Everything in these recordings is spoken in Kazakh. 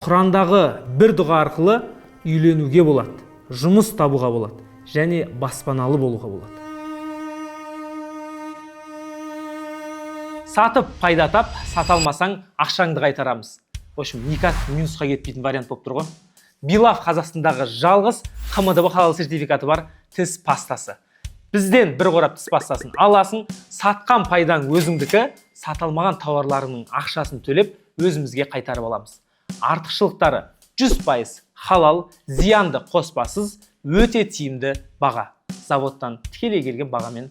Құрандағы бір дұға арқылы үйленуге болады, жұмыс табуға болады және баспаналы болуға болады. Сатып пайда тап, сата алмасаң ақшаңды қайтарамыз. В общем, никак минусқа кетпейтін вариант болып тұр ғой. Билав Қазақстандағы жалғыз КМДБ халал сертификаты бар тіс пастасы. Бізден бір қорап тіс пастасын аласың, сатқан пайдаң өзіңдікі, саталмаған тауарларының ақшасын төлеп өзімізге қайтарып аламыз. Артықшылықтары 100% халал, зиянды қоспасыз, өте тиімді баға. Заводтан тікелей келген бағамен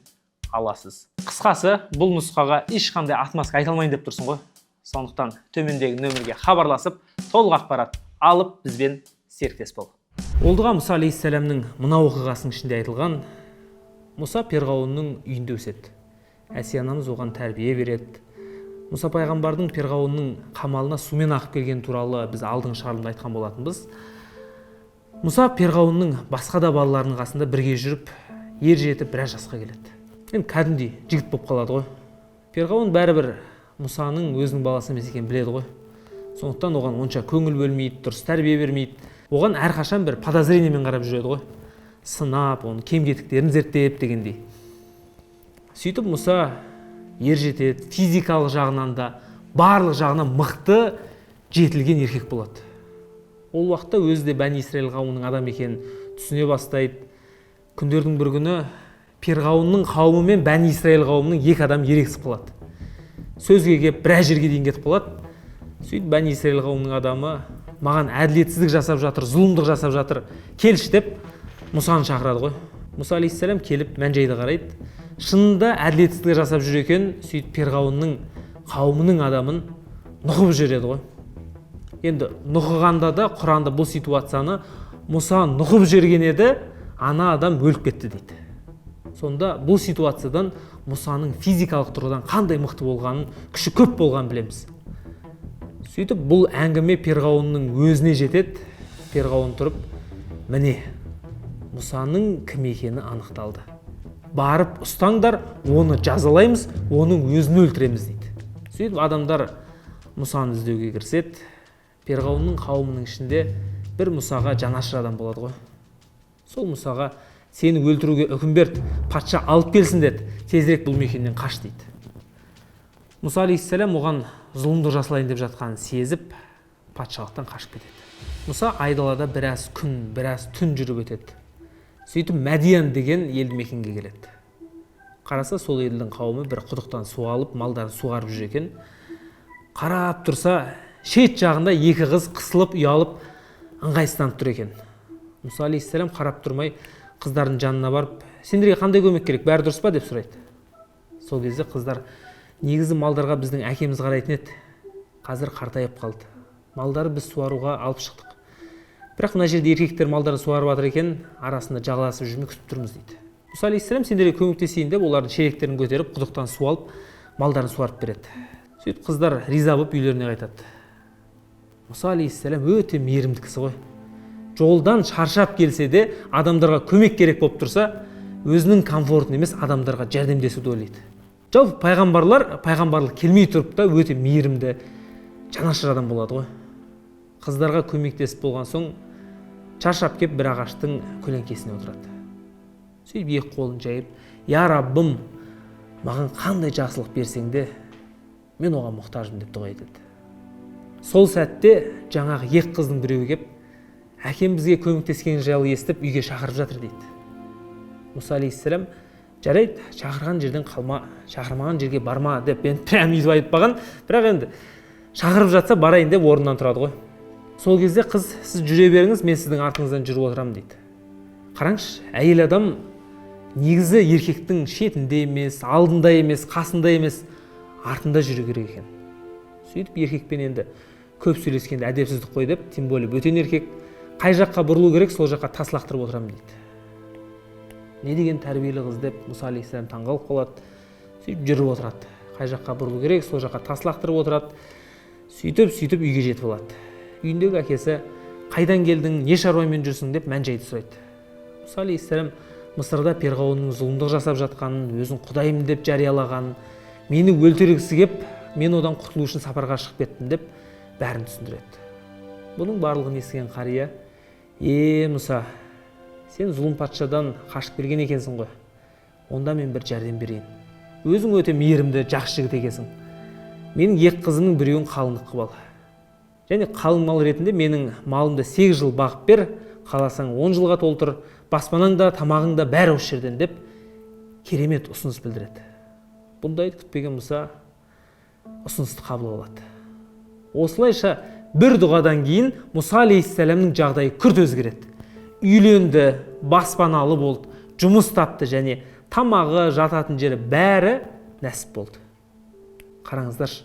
аласыз. Қысқасы, бұл нұсқаға ешқандай отмазка айта алмайын деп тұрсың ғой. Сондықтан төмендегі нөмірге хабарласып, толық ақпарат алып бізбен серіктес бол. Олдыға Мұса алейхиссаламның мына оқиғасының ішінде айтылған: Мұса перғауынның үйінде өседі. Әсия анамыз оған тәрбие береді. Мұса пайғамбардың перғауынның қамалына сумен ағып келген туралы біз алдыңғы шығарылымда айтқан болатынбыз. Мұса перғауынның басқа да балаларының қасында бірге жүріп, ер жетіп біраз жасқа келеді. Енді кәдімгідей жігіт болып қалады ғой. Перғауын бәрібір Мұсаның өзінің баласы емес екенін біледі ғой. Сондықтан оған онша көңіл бөлмейді, дұрыс тәрбие бермейді. Оған әрқашан бір подозрениемен қарап жүреді ғой. Сынап, оның кем-кетіктерін зерттеп дегендей. Сөйтіп Мұса ер жетеді, физикалық жағынан да, барлық жағынан мықты, жетілген еркек болады. Ол уақытта өзі де Бәни Исраил қауымының адам екенін түсіне бастайды. Күндердің бір күні перғауынның қауымы мен Бәни Исраил қауымының екі адам ерегісіп қалады. Сөзге келіп, біраз жерге дейін кетіп қалады. Сөйтіп Бәни Исраил қауымының адамы: маған әділетсіздік жасап жатыр, зұлымдық жасап жатыр, келші деп Мұсаны шақырады ғой. Мұса алейхиссалам келіп мән-жайды қарайды. Шынында әділетсіздік жасап жүр екен. Сөйтіп перғауынның қауымының адамын нұқып жібереді ғой. Енді нұқығанда да Құранда бұл ситуацияны Мұса нұқып жіберген еді, ана адам өліп кетті дейді. Сонда бұл ситуациядан Мұсаның физикалық тұрғыдан қандай мықты болғанын, күші көп болғанын білеміз. Сөйтіп бұл әңгіме перғауынның өзіне жетеді. Перғауын тұрып: міне, Мұсаның кім екені анықталды. Барып ұстаңдар, оны жазалаймыз, оның өзін өлтіреміз дейді. Сөйтіп адамдар Мұсаны іздеуге кіріседі. Перғауынның қауымының ішінде бір Мұсаға жанашыр адам болады ғой. Сол Мұсаға: сені өлтіруге үкім берді, патша алып келсін деді, тезірек бұл мекеннен қаш дейді. Мұса алейхиссалам оған зұлымдық жасалайын деп жатқанын сезіп, патшалықтан қашып кетеді. Мұса айдалада біраз күн, біраз түн жүріп өтеді. Сөйтіп Мәдиян деген елді мекенге келеді. Қараса, сол елдің қауымы бір құдықтан су алып, малдарын суғарып жүр екен. Қарап тұрса, шет жағында екі қыз қысылып, ұялып, ыңғайсызданып тұр екен. Мұса алейхиссалам қарап тұрмай қыздардың жанына барып: сендерге қандай көмек керек, бәрі дұрыс па деп сұрайды. Сол кезде қыздар: негізі малдарға біздің әкеміз қарайтын еді. Қазір қартайып қалды. Малдары біз суаруға алып шықтық. Бірақ мына жерде еркектер малдарын суарып жатыр екен, арасында жағаласып жүрмей күтіп тұрмыз дейді. Мұса алейхиссалам сендерге көмектесейін деп олардың шелектерін көтеріп, құдықтан су алып, малдарын суарып береді. Сөйтіп қыздар риза болып үйлеріне қайтады. Мұса алейхиссалам өте мейірімді кісі ғой. Жолдан шаршап келсе де, адамдарға көмек керек болып тұрса, өзінің комфортын емес, адамдарға жәрдемдесуді ойлайды. Жалпы пайғамбарлық келмей тұрып та өте мейірімді, жанашыр адам болады ғой. Қыздарға көмектесіп болған соң, шаршап кеп бір ағаштың көлеңкесіне отырады. Сөйтіп екі қолын жайып: я Раббым, маған қандай жақсылық берсең де, мен оған мұқтажым деп дұға етеді. Сол сәтте жаңағы екі қыздың біреуі кеп: әкем бізге көмектескен жайлы естіп, үйге шақырып жатыр дейді. Мұса алейхиссалам: жарайды, шақырған жерден қалма, шақырмаған жерге барма деп прям өйтіп айтпаған, бірақ енді шақырып жатса барайын деп орнынан тұрады ғой. Сол кезде қыз: сіз жүре беріңіз, мен сіздің артыңыздан жүріп отырамын дейді. Қараңызшы, әйел адам негізі еркектің шетінде емес, алдында емес, қасында емес, артында жүру керек екен. Сөйтіп еркекпен енді көп сөйлескенде әдепсіздік қой деп, тем более бөтен еркек, қай жаққа бұрылу керек, сол жаққа тас лақтырып отырамын дейді. Не деген тәрбиелі қыз деп Мұса алейхиссалам таңғалып қалады. Сөйтіп жүріп отырады. Қай жаққа бұрылу керек, сол жаққа тас лақтырып отырады. Сөйтіп үйге жетіп алады. Үйіндегі әкесі: қайдан келдің, не шаруамен жүрсің деп мән-жайды сұрайды. Мұса алейхиссалам Мысырда перғауынның зұлымдық жасап жатқанын, өзін құдайым деп жариялағанын, мені өлтіргісі кеп, мен одан құтылу үшін сапарға шығып кеттім деп бәрін түсіндіреді. Бұның барлығын естіген қария: Мұса, сен зұлым патшадан қашып келген екенсің ғой. Онда мен бір жәрдем берейін. Өзің өте мейірімді, жақсы жігіт екенсің. Менің екі қызымның біреуін қалыңдық қып ал. Және қалың мал ретінде менің малымды 8 жыл бағып бер, қаласаң 10 жылға толтыр, баспанаң да, тамағың да бәрі осы жерден, деп керемет ұсыныс білдіреді. Бұндайды күтпеген Мұса ұсынысты қабыл алады. Осылайша бір дұғадан кейін Мұса алейхиссаламның жағдайы күрт өзгереді. Үйленді, баспаналы болды, жұмыс тапты және тамағы, жататын жері бәрі нәсіп болды. Қараңыздаршы,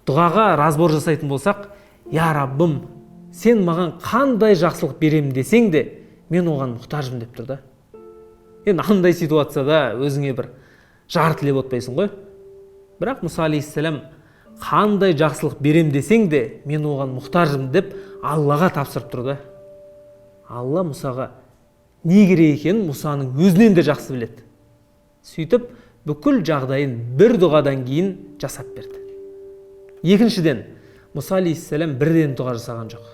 дұғаға разбор жасайтын болсақ: Я Раббым, сен маған қандай жақсылық беремін десең де, мен оған мұқтажмын деп тұр да. Енді андай ситуацияда өзіңе бір жар тілеп отпайсың ғой. Бірақ Мұса алейхиссалам қандай жақсылық берем десең де, мен оған мұқтажмын деп Аллаға тапсырып тұр да. Алла Мұсаға не керек екенін Мұсаның өзінен де жақсы біледі. Сөйтіп, бүкіл жағдайын бір дұғадан кейін жасап берді. Екіншіден, Мұса алейхиссалам бірден дұға жасаған жоқ.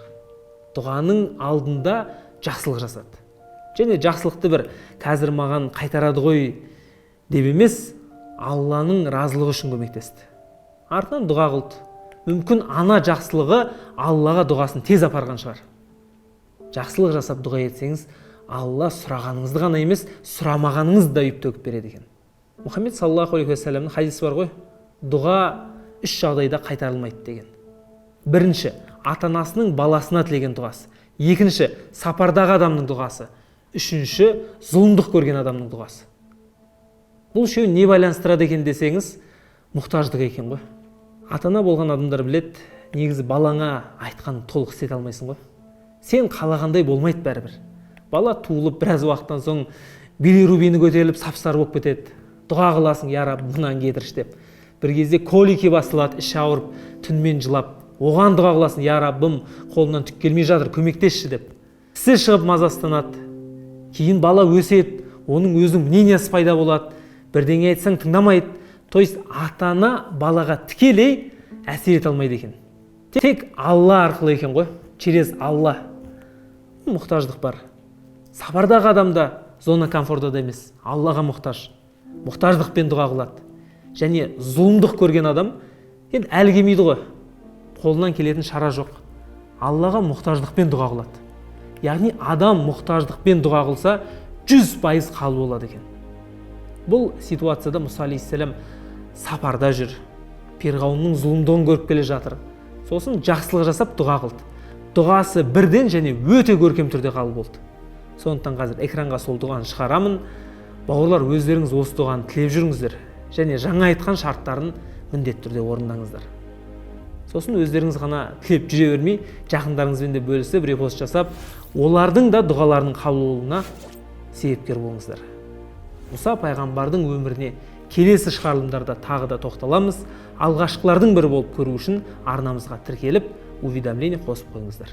Дұғаның алдында жақсылық жасады. Және жақсылықты бір қазір маған қайтарады ғой деп емес, Алланың разылығы үшін көмектесті. Артынан дұға қылды. Мүмкін ана жақсылығы Аллаға дұғасын тез апарған шығар. Жақсылық жасап дұға етсеңіз, Алла сұрағаныңызды ғана емес, сұрамағаныңызды да үйіп төгіп береді екен. Мұхаммед саллаллаху алейхи уассаламның хадисі бар ғой: дұға 3 жағдайда қайтарылмайды деген. Бірінші, ата-анасының баласына тілеген дұғасы. Екінші, сапардағы адамның дұғасы. Үшінші, зұлымдық көрген адамның дұғасы. Бұл үшеуін не байланыстырады екен десеңіз, мұқтаждық екен ғой. Ата-ана болған адамдар білет, негізі балаңа айтқан толық істете алмайсың ғой. Сен қалағандай болмайды бәрібір. Бала туылып біраз уақыттан соң билирубині көтеріліп сап-сары болып кетеді. Дұға қыласың: Я Рабб, мұнан кетірші деп. Бір кезде колики басылады, іші ауырып, түнмен жылап, оған дұға қыласың: Я Раббым, қолымнан түк келмей жатыр, көмектесші деп. Тісі шығып мазасызданады. Кейін бала өседі, оның өзінің мнениесі пайда болады. Бірдеңе айтсаң тыңдамайды. То есть ата-ана балаға тікелей әсер ете алмайды екен. Тек Алла арқылы екен ғой. Через Алла. Мұқтаждық бар. Сапардағы адамда зона комфорта емес, Аллаға мұқтаж. Мұқтаждықпен дұға қылады. Және зұлымдық көрген адам енді әлі келмейді ғой. Қолынан келетін шара жоқ. Аллаға мұқтаждықпен дұға қылады. Яғни адам мұқтаждықпен дұға қылса 100% қабыл болады екен. Бұл ситуацияда Мұса алейхиссалам сапарда жүр. Перғауынның зұлымдығын көріп келе жатыр. Сосын жақсылық жасап дұға қылды. Дұғасы бірден және өте көркем түрде қабыл болды. Сондықтан қазір экранға сол дұғаны шығарамын. Бауырлар, өздеріңіз осы дұғаны тілеп жүріңіздер және жаңа айтқан шарттарын міндетті түрде орындаңыздар. Сосын өздеріңіз ғана тілеп жүре бермей, жақындарыңызбен де бөлісіп, репост жасап, олардың да дұғаларының қабыл болуына себепкер болыңыздар. Мұса пайғамбардың өміріне келесі шығарылымдарда тағы да тоқталамыз. Алғашқылардың бірі болып көру үшін арнамызға тіркеліп, уведомление қосып қойыңыздар.